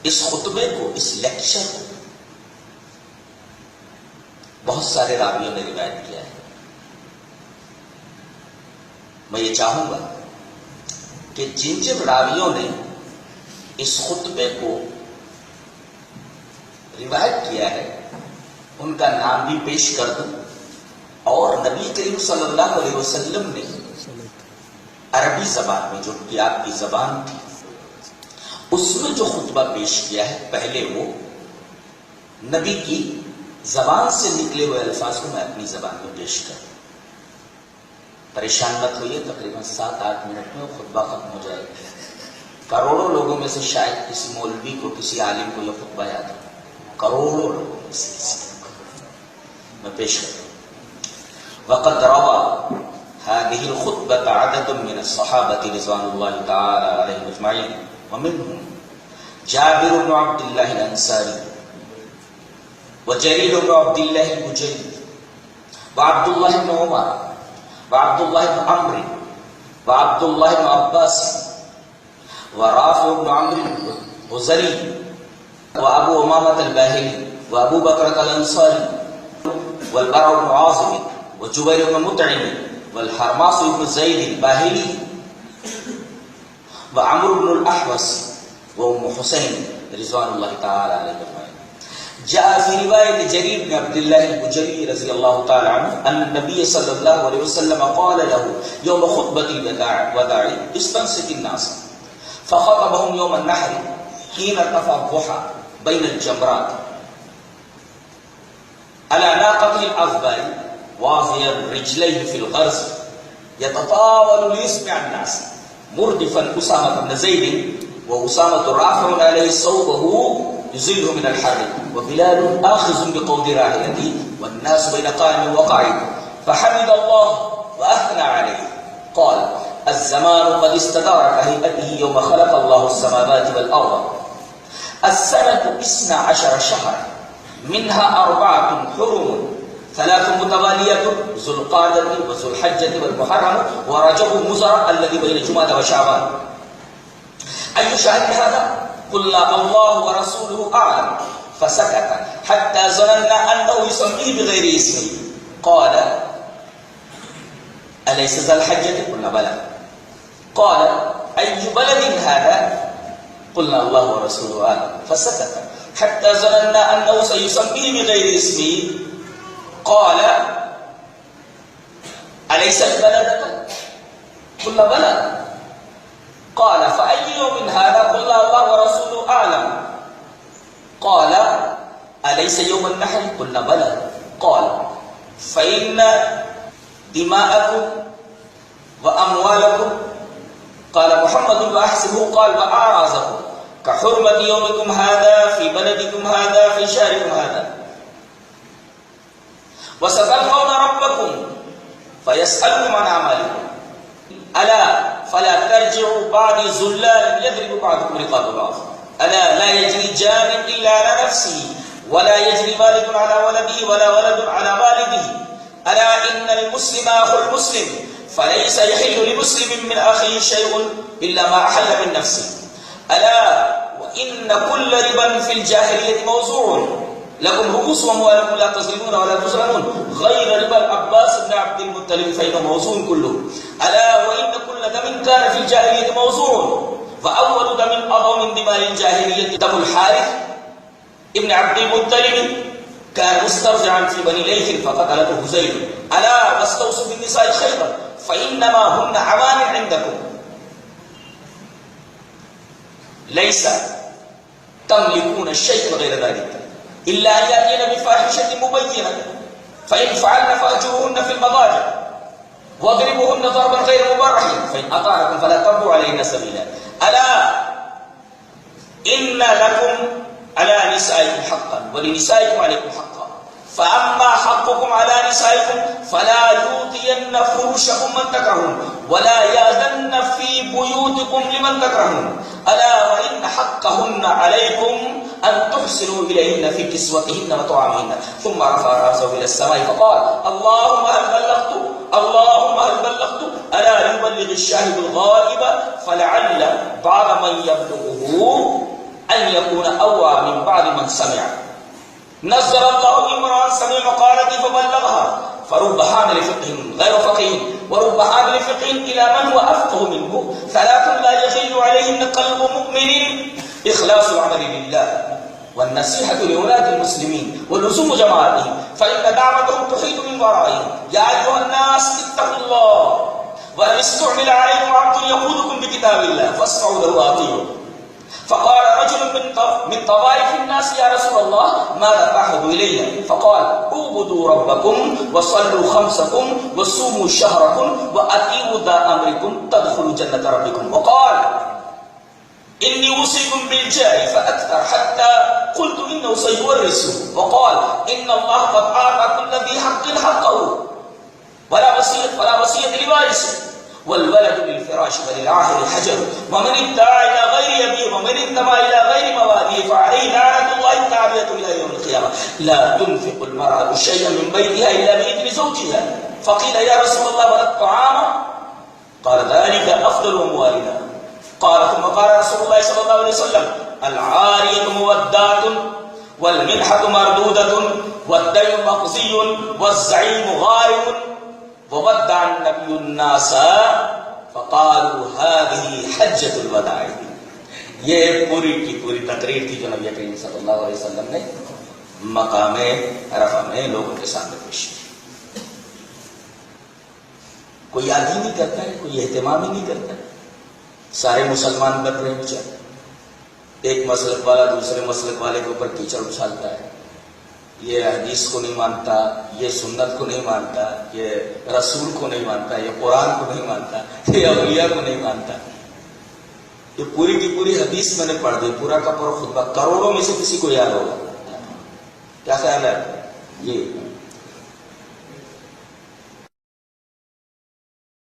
इस खुतबे को, इस लेक्चर को बहुत सारे रावियों ने रिवायत किया है। मैं ये चाहूंगा कि जिन जिन रावियों ने इस खुतबे को रिवायत किया है उनका नाम भी पेश कर दूं, और नबी करीम सल्लल्लाहु अलैहि वसल्लम ने अरबी जबान में, जो कि आपकी जबान थी, उसमें जो खुतबा पेश किया है, पहले वो नबी की जबान से निकले हुए अल्फाज को मैं अपनी जबान में पेश कर। परेशान मत होइए, तकरीबन 7-8 मिनट में वो खुतबा खत्म हो जाएगा। करोड़ों लोगों में से शायद किसी मौलवी को, किसी आलिम को यह खुतबा याद हो, करोड़ों लोगों में से मैं पेश कर। वक़द रवा हादिहिल खुतबत अददुम मिन अस्सहाबति रिज़वानुल्लाहि तआला अलैहिम अजमईन व मिनहुम जाबिर इब्न अब्दुल्लाह अल-अंसारी व जरीर इब्न अब्दुल्लाह al-बुजैली व अब्दुल्लाह इब्न उमर व अब्दुल्लाह इब्न अम्र व अब्दुल्लाह इब्न अब्बास व राफ़ि इब्न अम्र हुज़री व अबू उमामा अल-बाहिली व अबू बकर अल-अंसारी वल बरा इब्न आज़िब व जुबैर इब्न मुतइम वल हरमास इब्न ज़ैद al-बाहिली व अम्र इब्न अल-अहवस व उम्म हुसैन रिज़वानुल्लाहि तआला अलैहिम। जाअ फी रिवायत जरीर इब्न अब्दुल्लाह al-बुजैली रज़ियल्लाहु तआला अन्हु अन्न नबी सल्लल्लाहु अलैहि वसल्लम क़ाल लहू यौम खुतबतिल वदा'i इस्तंसितिन नास फ़ख़तबहुम यौम अन-नहर हीन तफ़ा दुहा बैन अल-जमरात अला नाक़तिल अज़बारी वाज़ियन रिजलैहि फिल ग़र्ज़ यततावलु लियस्मिअ अन्नास मुर्दिफन उसामा बिन ज़ैद व उसामा राफ़िउन अलैहि सौबहु युज़िलहु मिन अल-हर्र व बिलाल आख़िज़ुन बिक़ौदि राहिलतिही वन्नास बैन क़ाइम व क़ाइद फ़हमिदल्लाह व अथना अलैहि क़ाल अज़्ज़मानु क़द इस्तदारा कहैअतिही यौम ख़लक़ल्लाहु अस्समावाति वल अर्ज़ अस्सनतु 12 शहरन मिन्हा 4 हुरुम 3 मुतवालियतुन ज़ुल्क़अदति व ज़ुल्हज्जति वल मुहर्रम व रजब मुज़र अल्लज़ी बैन जुमादा व शाबान अय्यु शहर हाज़ा क़ुल्ना अल्लाहु व रसूलुहु अअलम फसकत हत्ता ज़नन्ना अन्नहु युसम्मीहि बिग़ैरि इस्मिही क़ाल अलैसा ज़ुल्हज्जति क़ुल्ना बला क़ाल अय्यु बलदिन हाज़ा क़ुल्ना अल्लाहु व रसूलुहु अअलम फसकत हत्ता ज़नन्ना अन्नहु सयुसम्मीहि बिग़ैरि इस्मिही क़ाल अलैसा बलदक क़ुल्ना बला क़ाल फ़अय्यु यौमिन हाज़ा क़ुल्ना अल्लाहु व रसूलुहु अअलम क़ाल अलैसा यौमुन नहर क़ुल्ना बला क़ाल फ़इन्न दिमाअकुम व अमवालकुम क़ाल मुहम्मदुन व अहसिबुहु क़ाल व अअराज़कुम कहुर्मति यौमिकुम हाज़ा फ़ी बलदिकुम हाज़ा फ़ी शहरिकुम हाज़ा व सतल्क़ौना रब्बकुम फ़यस्अलुकुम अन अमालिकुम अला फला तर्जिउ बादी ज़ुल्लालन यद्रिबु बादुकुम रिक़ाब बाज़ अला ला यजरी जानिब इल्ला अला नफ्सिही वला यजरी वालिदुन अला वलदिही वला वलदुन अला वालिदिही अला इन्नल मुस्लिम अख़ुल मुस्लिम फलैसा यहिल्लु लिमुस्लिमिन मिन अख़ीही शैउन इल्ला मा अहल्ल मिन नफ्सिही अला व इन्न कुल्ल रिबन फिल जाहिलिय्यति मौज़ूउन लकुम रुऊसु अम्वालिकुम ला तज़लिमून व ला तुज़लमून गैर रिबल अब्बास इब्न अब्दिल मुत्तलिब फ़इन्नहु मौज़ूउन कुल्लुहु अला व इन्न कुल्ल दमिन कान फिल जाहिलिय्यति मौज़ूउन व अव्वलु दमिन अज़म मिन दिमाइल जाहिलिय्यति दमुल हारिथ इब्न अब्दिल मुत्तलिब कान मुस्तरज़िअन फ़ी बनी लैथ फ़क़तलहु हुज़ैल अला वस्तौसु बिन्निसाइ ख़ैरन फ़इन्नमा हुन्ना अवानिअ इन्दकुम लैसा तमलिकून शैअन गैर ज़ालिक इल्ला अन यातीना बिफ़ाहिशतिन मुबय्यनतिन फ़इन फ़अल्न फ़अहजुरूहुन्ना फ़िल मज़ाजिअ वज़रिबूहुन्ना ज़रबन गैर मुबर्रह फ़इन अताअनकुम फ़ला तबग़ू अलैहिन्ना सबीला अला इन्न लकुम अला निसाइकुम हक़्क़न व लिनिसाइकुम अलैकुम हक़्क़न फ़अम्मा हक़्क़ुकुम अला निसाइकुम फ़ला यूतियन्न फ़ुरूशकुम मन तकरहून वला याज़न्न फ़ी बुयूतिकुम लिमन तकरहून अला व इन्न हक़्क़हुन्ना अलैकुम अन तुहसिनु इलैहिन्ना फ़ी किस्वतिहिन्ना व तआमिहिन्ना थुम्मा रफ़अ रअसहु इला अस्समाइ फ़क़ाल अल्लाहुम्मा हल बल्लग़तु अल्लाहुम्मा हल बल्लग़तु अला युबल्लिग़िश शाहिदुल ग़ाइब फ़लअल्ल बअद मन यब्लुगुहु अन यकून अव्वा मिन बाद मन समिअ नज़्ज़र अल्लाहु इमरान समिअ मक़ालती फबल्लगहा फरुब्ब हामिल फ़िक़्हिन ग़ैर फ़क़ीह वरुब्ब हामिल फ़िक़्हिन इला मन हुवा अफ़क़हु मिन्हु सलातुन ला यग़िल्लु अलैहिन क़ल्बु मुमिनिन इख़लासुल अमलि लिल्लाह والنصيحة لأولاد المسلمين ولزوم جماعتهم فإن دعوتهم تحيط من ورائهم يا أيها الناس اتقوا الله ولو استعمل عليكم عبد يقودكم بكتاب الله فاسمعوا له وأطيعوا فقال رجل من طوائف الناس يا رسول الله ماذا تعهد إلينا فقال اعبدوا ربكم وصلوا خمسكم وصوموا شهركم وأطيعوا ذا أمركم تدخلوا جنة ربكم وقال إني أوصيكم بالجاه فأكثر حتى قلت إنه سيورثه وقال إن الله قد أعطى كل ذي حق حقه ولا وصية لوارثه والولد للفراش وللعاهر حجر ومن ادعى إلى غير أبيه ومن انتمى إلى غير مواليه فعليه لعنة الله التعالية إلى يوم القيامة لا تنفق المرأة شيئا من بيتها إلا بإذن زوجها فقيل يا رسول الله ولا الطعام قال ذلك أفضل أموالنا قال ثم قال رسول الله صلى الله عليه وسلم العارية مودات والمنحة مردودة والدين مقضي والزعيم غارم وودع النبي الناس فقالوا هذه حجة الوداع ये पूरी की पूरी तकरीर थी जो नबी करीम सल्लल्लाहु अलैहि वसल्लम ने मकामे अरफा में लोगों के सामने पेश की। कोई याद ही नहीं करता है, कोई एहतमाम ही नहीं करता है। सारे मुसलमान बन रहे बेचारे, एक मसलक वाला दूसरे मसलक वाले के ऊपर कीचड़ उछालता है, ये हदीस को नहीं मानता, ये सुन्नत को नहीं मानता, ये रसूल को नहीं मानता, ये कुरान को नहीं मानता, ये औलिया को नहीं मानता। ये पूरी की पूरी हदीस मैंने पढ़ दी, पूरा का पूरा खुतबा, करोड़ों में से किसी को याद होगा। क्या ख्याल है? ये